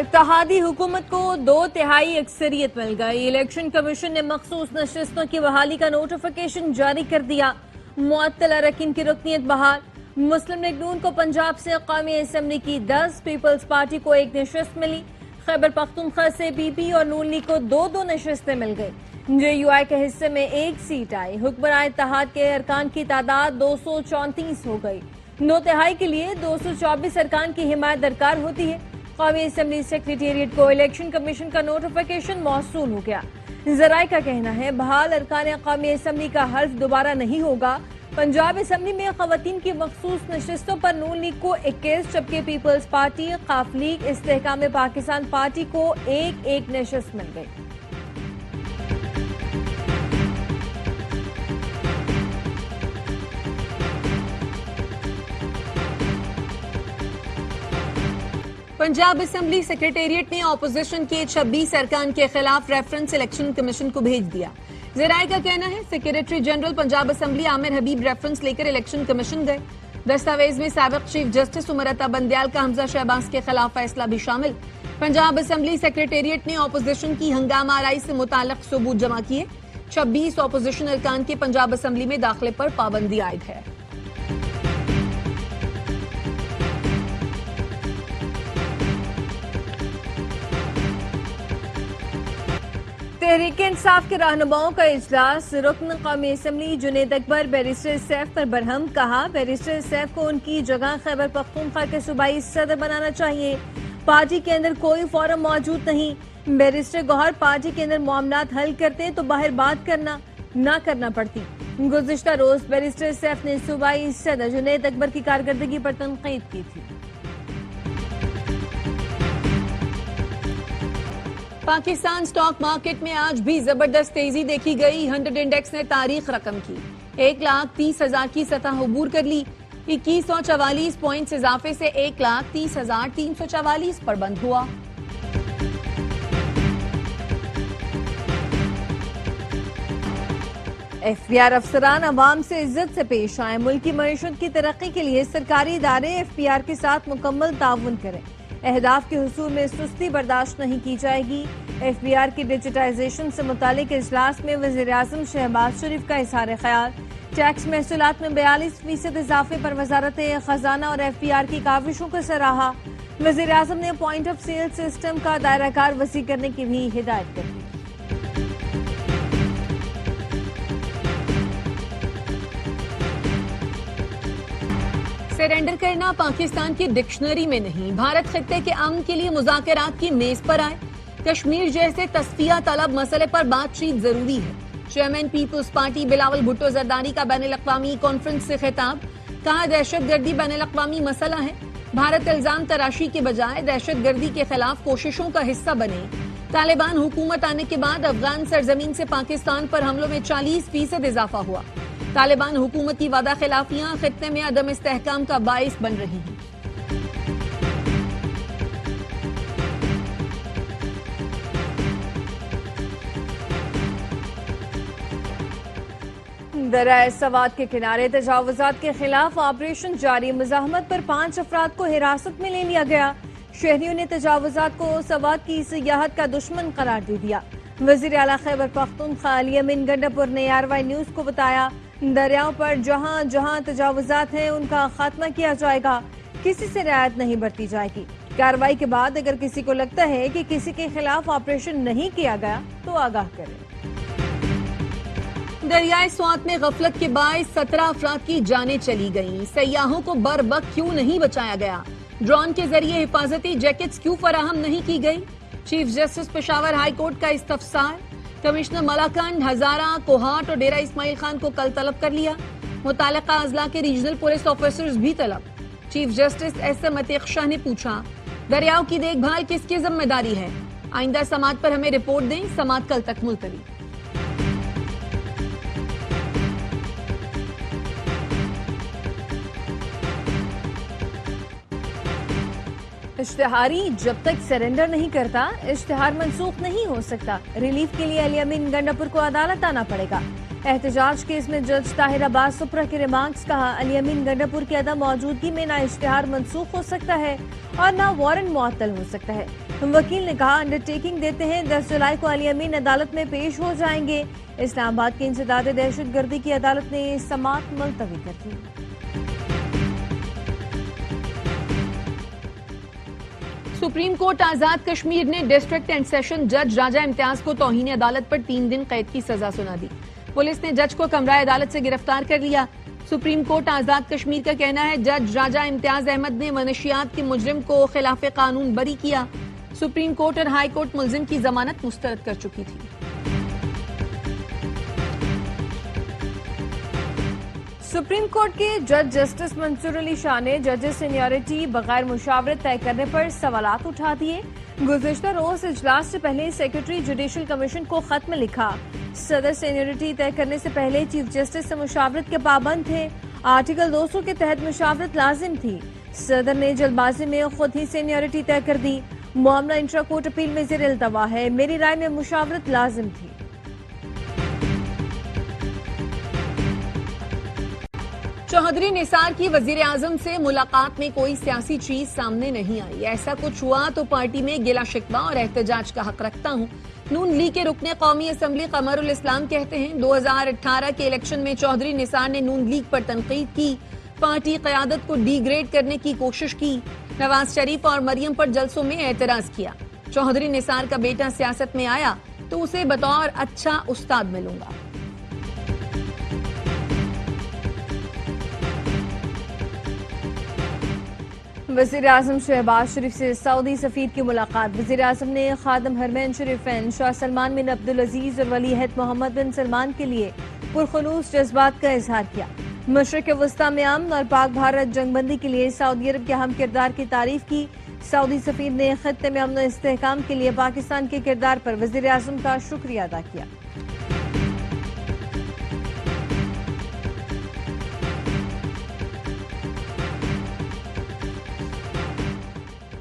اتحادی حکومت کو 2/3 اکثریت مل گئی۔ الیکشن کمیشن نے مخصوص نشستوں کی بحالی کا نوٹیفیکیشن جاری کر دیا۔ معطل اراکین کی رکنیت بحال۔ مسلم لیگ نون کو پنجاب سے قومی اسمبلی کی 10، پیپلز پارٹی کو 1 نشست ملی۔ خیبر پختونخوا سے پی پی اور نون لیگ کو 2 نشستیں مل گئی۔ جے یو آئی کے حصے میں 1 سیٹ آئی۔ حکمراں اتحاد کے ارکان کی تعداد 234 ہو گئی۔ 2/3 کے لیے 224 ارکان کی حمایت درکار ہوتی ہے۔ قومی اسمبلی سیکریٹریٹ کو الیکشن کمیشن کا نوٹیفیکیشن موصول ہو گیا۔ ذرائع کا کہنا ہے بحال ارکان قومی اسمبلی کا حلف دوبارہ نہیں ہوگا۔ پنجاب اسمبلی میں خواتین کی مخصوص نشستوں پر نون لیگ کو 21 جبکہ پیپلز پارٹی، قاف لیگ، استحکام پاکستان پارٹی کو 1 نشست مل گئی۔ پنجاب اسمبلی سیکریٹریٹ نے اپوزیشن کے 26 ارکان کے خلاف ریفرنس الیکشن کمیشن کو بھیج دیا۔ ذرائع کا کہنا ہے سیکریٹری جنرل پنجاب اسمبلی عامر حبیب ریفرنس لے کر الیکشن کمیشن گئے۔ دستاویز میں سابق چیف جسٹس عمر عطا بندیال کا حمزہ شہباز کے خلاف فیصلہ بھی شامل۔ پنجاب اسمبلی سیکریٹریٹ نے اپوزیشن کی ہنگامہ آرائی سے متعلق ثبوت جمع کیے۔ 26 اپوزیشن ارکان کے پنجاب اسمبلی میں داخلے پر پابندی عائد ہے۔ تحریک انصاف کے رہنماؤں کا اجلاس۔ رکن قومی اسمبلی جنید اکبر بیرسٹر سیف پر برہم، کہا بیرسٹر سیف کو ان کی جگہ خیبر پختونخوا کے صوبائی صدر بنانا چاہیے۔ پارٹی کے اندر کوئی فورم موجود نہیں۔ بیرسٹر گوہر پارٹی کے اندر معاملات حل کرتے تو باہر بات نہ کرنا پڑتی۔ گزشتہ روز بیرسٹر سیف نے صوبائی صدر جنید اکبر کی کارکردگی پر تنقید کی تھی۔ پاکستان سٹاک مارکیٹ میں آج بھی زبردست تیزی دیکھی گئی۔ 100 انڈیکس نے تاریخ رقم کی 1,30,000 کی سطح عبور کر لی۔ 2144 پوائنٹس اضافے سے 1,30,344 پر بند ہوا۔ ایف بی آر افسران عوام سے عزت سے پیش آئیں۔ ملکی معیشت کی ترقی کے لیے سرکاری ادارے ایف بی آر کے ساتھ مکمل تعاون کریں۔ اہداف کے حصول میں سستی برداشت نہیں کی جائے گی۔ ایف بی آر کی ڈیجیٹائزیشن سے متعلق اجلاس میں وزیر اعظم شہباز شریف کا اظہار خیال۔ ٹیکس محصولات میں 42% اضافے پر وزارت خزانہ اور ایف بی آر کی کاوشوں کو سراہا۔ وزیر اعظم نے پوائنٹ آف سیل سسٹم کا دائرہ کار وسیع کرنے کی بھی ہدایت کر دی۔ سرنڈر کرنا پاکستان کی ڈکشنری میں نہیں۔ بھارت خطے کے امن کے لیے مذاکرات کی میز پر آئے۔ کشمیر جیسے تصفیہ طلب مسئلے پر بات چیت ضروری ہے۔ چیئرمین پیپلز پارٹی بلاول بھٹو زرداری کا بین الاقوامی کانفرنس سے خطاب، کہا دہشت گردی بین الاقوامی مسئلہ ہے۔ بھارت الزام تراشی کے بجائے دہشت گردی کے خلاف کوششوں کا حصہ بنے۔ طالبان حکومت آنے کے بعد افغان سرزمین سے پاکستان پر حملوں میں 40% اضافہ ہوا۔ طالبان حکومت کی وعدہ خلافیاں خطے میں عدم استحکام کا باعث بن رہی ہیں۔ دریا سوات کے کنارے تجاوزات کے خلاف آپریشن جاری۔ مزاحمت پر 5 افراد کو حراست میں لے لیا گیا۔ شہریوں نے تجاوزات کو سوات کی سیاحت کا دشمن قرار دے دیا۔ وزیر اعلیٰ خیبر پختونخوا علی امین گنڈاپور نے آر وائی نیوز کو بتایا دریاؤں پر جہاں جہاں تجاوزات ہیں ان کا خاتمہ کیا جائے گا، کسی سے رعایت نہیں برتی جائے گی۔ کارروائی کے بعد اگر کسی کو لگتا ہے کہ کسی کے خلاف آپریشن نہیں کیا گیا تو آگاہ کرے۔ دریائے سوات میں غفلت کے باعث 17 افراد کی جانیں چلی گئیں۔ سیاحوں کو بروقت کیوں نہیں بچایا گیا؟ ڈرون کے ذریعے حفاظتی جیکٹس کیوں فراہم نہیں کی گئی؟ Chief justice Peshawar high court کا استفسار۔ کمشنر ملاکنڈ، ہزارہ، کوہاٹ اور ڈیرہ اسماعیل خان کو کل طلب کر لیا۔ متعلقہ اضلاع کے ریجنل پولیس آفیسرز بھی طلب۔ Chief justice S M Atiq Shah نے پوچھا دریاؤں کی دیکھ بھال کس کی ذمہ داری ہے؟ آئندہ سماعت پر ہمیں رپورٹ دیں۔ سماعت کل تک ملتوی۔ اشتہاری جب تک سرنڈر نہیں کرتا اشتہار منسوخ نہیں ہو سکتا۔ ریلیف کے لیے علی امین گنڈاپور کو عدالت آنا پڑے گا۔ احتجاج کیس میں جج طاہر عباس سپرا کے ریمارکس. کہا علی امین گنڈاپور کی عدم موجودگی میں نہ اشتہار منسوخ ہو سکتا ہے اور نہ وارنٹ معطل ہو سکتا ہے. وکیل نے کہا انڈر ٹیکنگ دیتے ہیں 10 جولائی کو علی امین عدالت میں پیش ہو جائیں گے. اسلام آباد کی انسداد دہشت گردی کی عدالت نے سماعت ملتوی کر دی. سپریم کورٹ آزاد کشمیر نے ڈسٹرکٹ اینڈ سیشن جج راجہ امتیاز کو توہین عدالت پر 3 دن قید کی سزا سنا دی. پولیس نے جج کو کمرہ عدالت سے گرفتار کر لیا. سپریم کورٹ آزاد کشمیر کا کہنا ہے جج راجہ امتیاز احمد نے منشیات کے مجرم کو خلاف قانون بری کیا. سپریم کورٹ اور ہائی کورٹ ملزم کی ضمانت مسترد کر چکی تھی. سپریم کورٹ کے جج جسٹس منصور علی شاہ نے ججز سینیورٹی بغیر مشاورت طے کرنے پر سوالات اٹھا دیے. گزشتہ روز اجلاس سے پہلے سیکرٹری جوڈیشل کمیشن کو خط میں لکھا صدر سینیورٹی طے کرنے سے پہلے چیف جسٹس سے مشاورت کے پابند تھے. آرٹیکل 200 کے تحت مشاورت لازم تھی. صدر نے جلد بازی میں خود ہی سینیورٹی طے کر دی. معاملہ انٹرا کورٹ اپیل میں زیر التوا ہے. میری رائے میں مشاورت لازم تھی. چوہدری نثار کی وزیر اعظم سے ملاقات میں کوئی سیاسی چیز سامنے نہیں آئی. ایسا کچھ ہوا تو پارٹی میں گلہ شکوہ اور احتجاج کا حق رکھتا ہوں. نون لیگ کے رکن قومی اسمبلی قمر الاسلام کہتے ہیں 2018 کے الیکشن میں چوہدری نثار نے نون لیگ پر تنقید کی. پارٹی قیادت کو ڈی گریڈ کرنے کی کوشش کی. نواز شریف اور مریم پر جلسوں میں اعتراض کیا. چوہدری نثار کا بیٹا سیاست میں آیا تو اسے بطور اچھا استاد ملوں گا. وزیر اعظم شہباز شریف سے سعودی سفیر کی ملاقات. وزیر اعظم نے خادم حرمین شریفین شاہ سلمان بن عبدالعزیز اور ولی عہد محمد بن سلمان کے لیے پرخلوص جذبات کا اظہار کیا. مشرق وسطی میں امن اور پاک بھارت جنگ بندی کے لیے سعودی عرب کے اہم کردار کی تعریف کی. سعودی سفیر نے خطے میں امن و استحکام کے لیے پاکستان کے کردار پر وزیر اعظم کا شکریہ ادا کیا.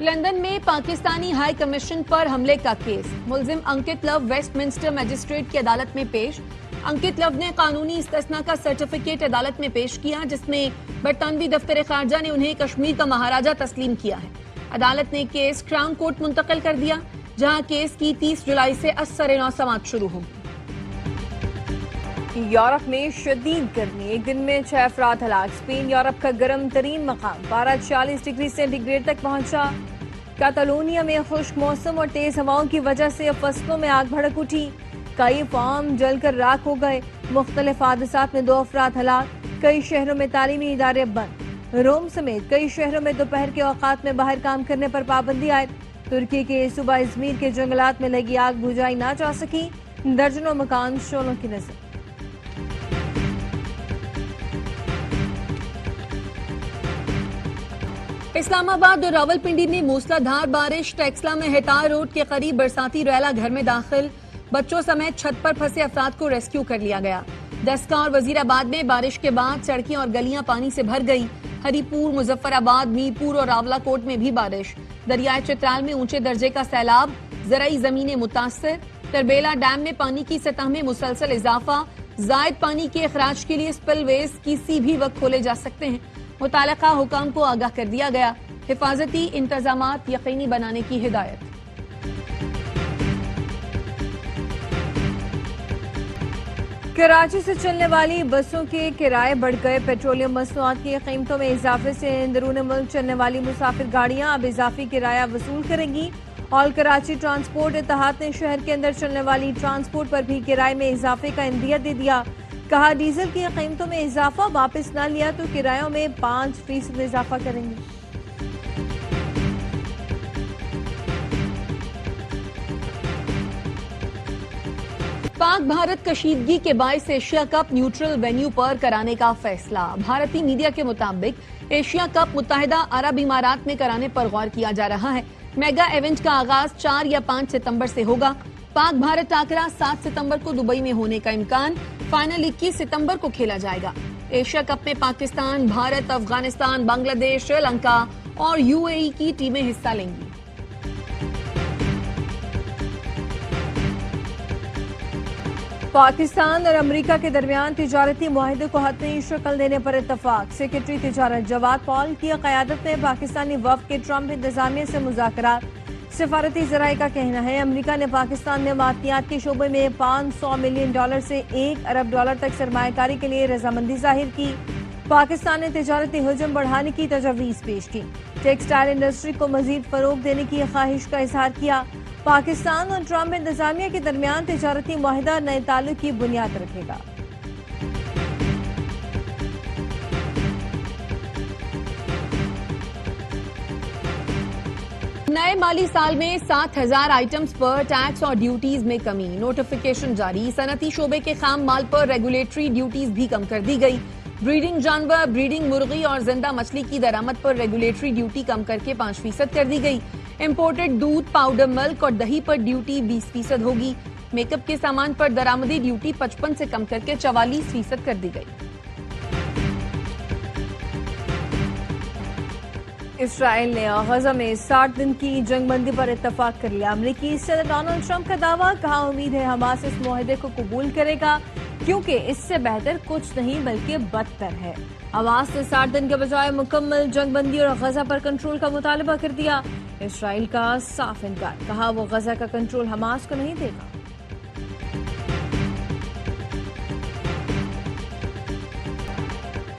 لندن میں پاکستانی ہائی کمیشن پر حملے کا کیس. ملزم انکت لو ویسٹ منسٹر مجسٹریٹ کی عدالت میں پیش. انکت لو نے قانونی استثناء کا سرٹیفکیٹ عدالت میں پیش کیا جس میں برطانوی دفتر خارجہ نے انہیں کشمیر کا مہاراجہ تسلیم کیا ہے. عدالت نے کیس کراؤن کورٹ منتقل کر دیا جہاں کیس کی 30 جولائی سے ازسر نو سماعت شروع ہوگی. یورپ میں شدید گرمی. ایک دن میں 6 افراد ہلاک. اسپین یورپ کا گرم ترین مقام. پارہ 46 ڈگری سینٹی گریڈ تک پہنچا. کاتالونیا میں خشک موسم اور تیز ہواؤں کی وجہ سے فصلوں میں آگ بھڑک اٹھی. کئی فارم جل کر راکھ ہو گئے. مختلف حادثات میں 2 افراد ہلاک. کئی شہروں میں تعلیمی ادارے بند. روم سمیت کئی شہروں میں دوپہر کے اوقات میں باہر کام کرنے پر پابندی عائد. ترکی کے صوبہ ازمیر کے جنگلات میں لگی آگ بجھائی نہ جا سکی. درجنوں مکان شعلوں کی نظر. اسلام آباد اور راولپنڈی میں موسلادھار بارش. ٹیکسلا میں ہتار روڈ کے قریب برساتی ریلا گھر میں داخل. بچوں سمیت چھت پر پھنسے افراد کو ریسکیو کر لیا گیا. دسکا اور وزیر آباد میں بارش کے بعد سڑکیں اور گلیاں پانی سے بھر گئی. ہری پور، مظفر آباد، میر پور اور راولا کوٹ میں بھی بارش. دریائے چترال میں اونچے درجے کا سیلاب. زرعی زمینیں متاثر. تربیلا ڈیم میں پانی کی سطح میں مسلسل اضافہ. زائد پانی کے اخراج کے لیے سپل ویز کسی بھی وقت کھولے جا سکتے ہیں. متعلقہ حکام کو آگاہ کر دیا گیا. حفاظتی انتظامات یقینی بنانے کی ہدایت. کراچی سے چلنے والی بسوں کے کرائے بڑھ گئے. پیٹرولیم مصنوعات کی قیمتوں میں اضافے سے اندرون ملک چلنے والی مسافر گاڑیاں اب اضافی کرایہ وصول کریں گی. آل کراچی ٹرانسپورٹ اتحاد نے شہر کے اندر چلنے والی ٹرانسپورٹ پر بھی کرائے میں اضافے کا عندیہ دے دیا. کہا ڈیزل کی قیمتوں میں اضافہ واپس نہ لیا تو کرایوں میں 5% اضافہ کریں گے. پاک بھارت کشیدگی کے باعث ایشیا کپ نیوٹرل وینیو پر کرانے کا فیصلہ. بھارتی میڈیا کے مطابق ایشیا کپ متحدہ عرب امارات میں کرانے پر غور کیا جا رہا ہے. میگا ایونٹ کا آغاز 4 یا 5 ستمبر سے ہوگا. پاک بھارت ٹاکرا 7 ستمبر کو دبئی میں ہونے کا امکان. فائنل 21 ستمبر کو کھیلا جائے گا. ایشیا کپ میں پاکستان، بھارت، افغانستان، بنگلہ دیش، سری لنکا اور UAE کی ٹیمیں حصہ لیں گی. پاکستان اور امریکہ کے درمیان تجارتی معاہدے کو حتمی شکل دینے پر اتفاق۔ سیکرٹری تجارت جواد پال کی قیادت میں پاکستانی وفد کے ٹرمپ انتظامیہ سے مذاکرات۔ سفارتی ذرائع کا کہنا ہے امریکہ نے پاکستان میں معدنیات کے شعبے میں $500 ملین سے $1 ارب تک سرمایہ کاری کے لیے رضامندی ظاہر کی۔ پاکستان نے تجارتی حجم بڑھانے کی تجویز پیش کی۔ ٹیکسٹائل انڈسٹری کو مزید فروغ دینے کی خواہش کا اظہار کیا۔ پاکستان اور ٹرمپ انتظامیہ کے درمیان تجارتی معاہدہ نئے تعلق کی بنیاد رکھے گا۔ نئے مالی سال میں 7,000 آئٹمز پر ٹیکس اور ڈیوٹیز میں کمی، نوٹیفیکیشن جاری۔ صنعتی شعبے کے خام مال پر ریگولیٹری ڈیوٹیز بھی کم کر دی گئی۔ بریڈنگ جانور، بریڈنگ مرغی اور زندہ مچھلی کی درآمد پر ریگولیٹری ڈیوٹی کم کر کے 5% کر دی گئی۔ امپورٹڈ دودھ، پاؤڈر ملک اور دہی پر ڈیوٹی 20% ہوگی۔ میک اپ کے سامان پر درآمدی ڈیوٹی 55 سے کم کر کے 44% کر دی گئی۔ اسرائیل نے غزہ میں 60 دن کی جنگ بندی پر اتفاق کر لیا۔ امریکی صدر ڈونلڈ ٹرمپ کا دعویٰ، کہا امید ہے حماس اس معاہدے کو قبول کرے گا کیونکہ اس سے بہتر کچھ نہیں بلکہ بدتر ہے۔ حماس نے 60 دن کے بجائے مکمل جنگ بندی اور غزہ پر کنٹرول کا مطالبہ کر دیا۔ اسرائیل کا صاف انکار، کہا وہ غزہ کا کنٹرول حماس کو نہیں دے گا۔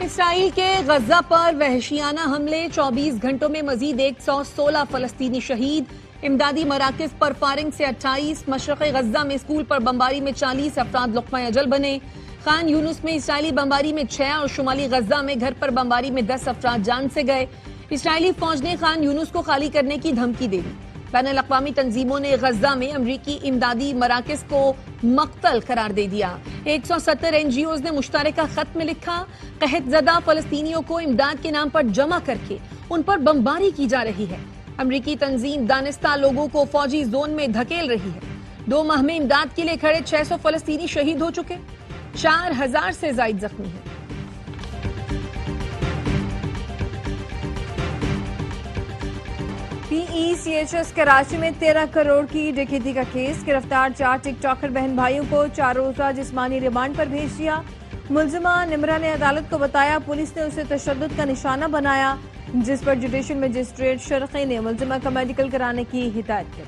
اسرائیل کے غزہ پر وحشیانہ حملے، 24 گھنٹوں میں مزید 116 فلسطینی شہید۔ امدادی مراکز پر فائرنگ سے 28، مشرق غزہ میں اسکول پر بمباری میں 40 افراد لقمہ اجل بنے۔ خان یونس میں اسرائیلی بمباری میں 6 اور شمالی غزہ میں گھر پر بمباری میں 10 افراد جان سے گئے۔ اسرائیلی فوج نے خان یونس کو خالی کرنے کی دھمکی دے دی۔ بین الاقوامی تنظیموں نے غزہ میں امریکی امدادی مراکز کو مقتل قرار دے دیا۔ 170 NGOs نے مشترکہ خط میں لکھا، قحط زدہ فلسطینیوں کو امداد کے نام پر جمع کر کے ان پر بمباری کی جا رہی ہے۔ امریکی تنظیم دانستہ لوگوں کو فوجی زون میں دھکیل رہی ہے۔ 2 ماہ میں امداد کے لیے کھڑے 600 فلسطینی شہید ہو چکے، 4000 سے زائد زخمی ہیں۔ PECHS کراچی میں 13 کروڑ کی ڈکیتی کا کیس، گرفتار 4 ٹک ٹاکر بہن بھائیوں کو 4 روزہ جسمانی ریمانڈ پر بھیج دیا۔ ملزمہ نمرہ نے عدالت کو بتایا پولیس نے اسے تشدد کا نشانہ بنایا، جس پر جوڈیشل مجسٹریٹ شرقی نے ملزمہ کا میڈیکل کرانے کی ہدایت کی۔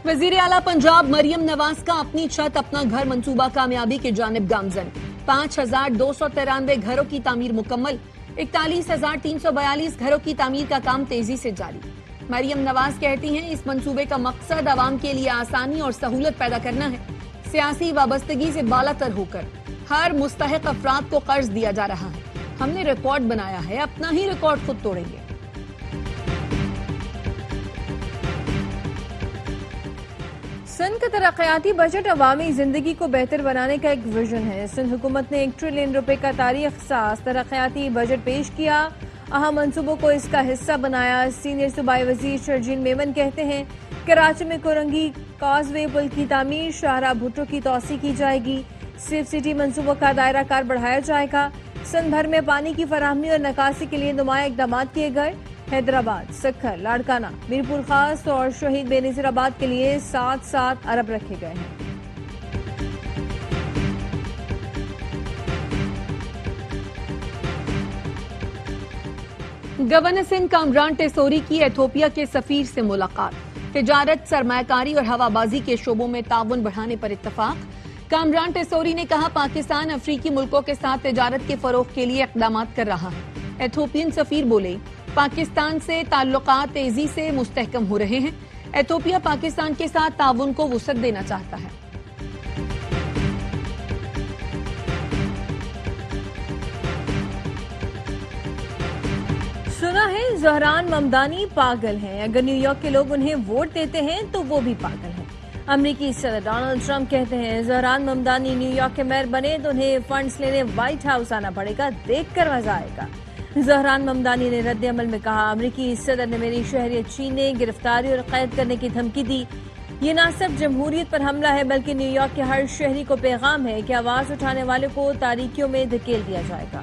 وزیر اعلیٰ پنجاب مریم نواز کا اپنی چھت اپنا گھر منصوبہ کامیابی کی جانب گامزن، 5293 گھروں کی تعمیر مکمل، 41,342 گھروں کی تعمیر کا کام تیزی سے جاری۔ مریم نواز کہتی ہیں اس منصوبے کا مقصد عوام کے لیے آسانی اور سہولت پیدا کرنا ہے۔ سیاسی وابستگی سے بالاتر ہو کر ہر مستحق افراد کو قرض دیا جا رہا ہے۔ ہم نے ریکارڈ بنایا ہے، اپنا ہی ریکارڈ خود توڑیں گے۔ سندھ کا ترقیاتی بجٹ عوامی زندگی کو بہتر بنانے کا ایک ویژن ہے۔ سندھ حکومت نے $1 ٹریلین کا تاریخ ساز ترقیاتی بجٹ پیش کیا، اہم منصوبوں کو اس کا حصہ بنایا۔ سینئر صوبائی وزیر شرجیل میمن کہتے ہیں کراچی میں کورنگی کاز وے پل کی تعمیر، شاہراہ بھٹو کی توسیع کی جائے گی، سیف سٹی منصوبوں کا دائرہ کار بڑھایا جائے گا۔ سندھ بھر میں پانی کی فراہمی اور نکاسی کے لیے نمایاں اقدامات کیے گئے۔ حیدرآباد، سکھر، لاڑکانہ، میرپور خاص اور شہید بے نظیر آباد کے لیے 7 ارب رکھے گئے ہیں۔ گورنر سندھ کامران ٹیسوری کی ایتھوپیا کے سفیر سے ملاقات، تجارت، سرمایہ کاری اور ہوا بازی کے شعبوں میں تعاون بڑھانے پر اتفاق۔ کامران ٹیسوری نے کہا پاکستان افریقی ملکوں کے ساتھ تجارت کے فروغ کے لیے اقدامات کر رہا ہے۔ ایتھوپین سفیر بولے پاکستان سے تعلقات تیزی سے مستحکم ہو رہے ہیں، ایتھوپیا پاکستان کے ساتھ تعاون کو وسعت دینا چاہتا ہے۔ سنا ہے زہران ممدانی پاگل ہیں، اگر نیو یارک کے لوگ انہیں ووٹ دیتے ہیں تو وہ بھی پاگل ہیں۔ امریکی صدر ڈونلڈ ٹرمپ کہتے ہیں زہران ممدانی نیو یارک کے میئر بنے تو انہیں فنڈز لینے وائٹ ہاؤس آنا پڑے گا، دیکھ کر مزہ آئے گا۔ زہران ممدانی نے رد عمل میں کہا امریکی صدر نے میری شہریت چھیننے، گرفتاری اور قید کرنے کی دھمکی دی۔ یہ نہ صرف جمہوریت پر حملہ ہے بلکہ نیو یارک کے ہر شہری کو پیغام ہے کہ آواز اٹھانے والے کو تاریکیوں میں دھکیل دیا جائے گا۔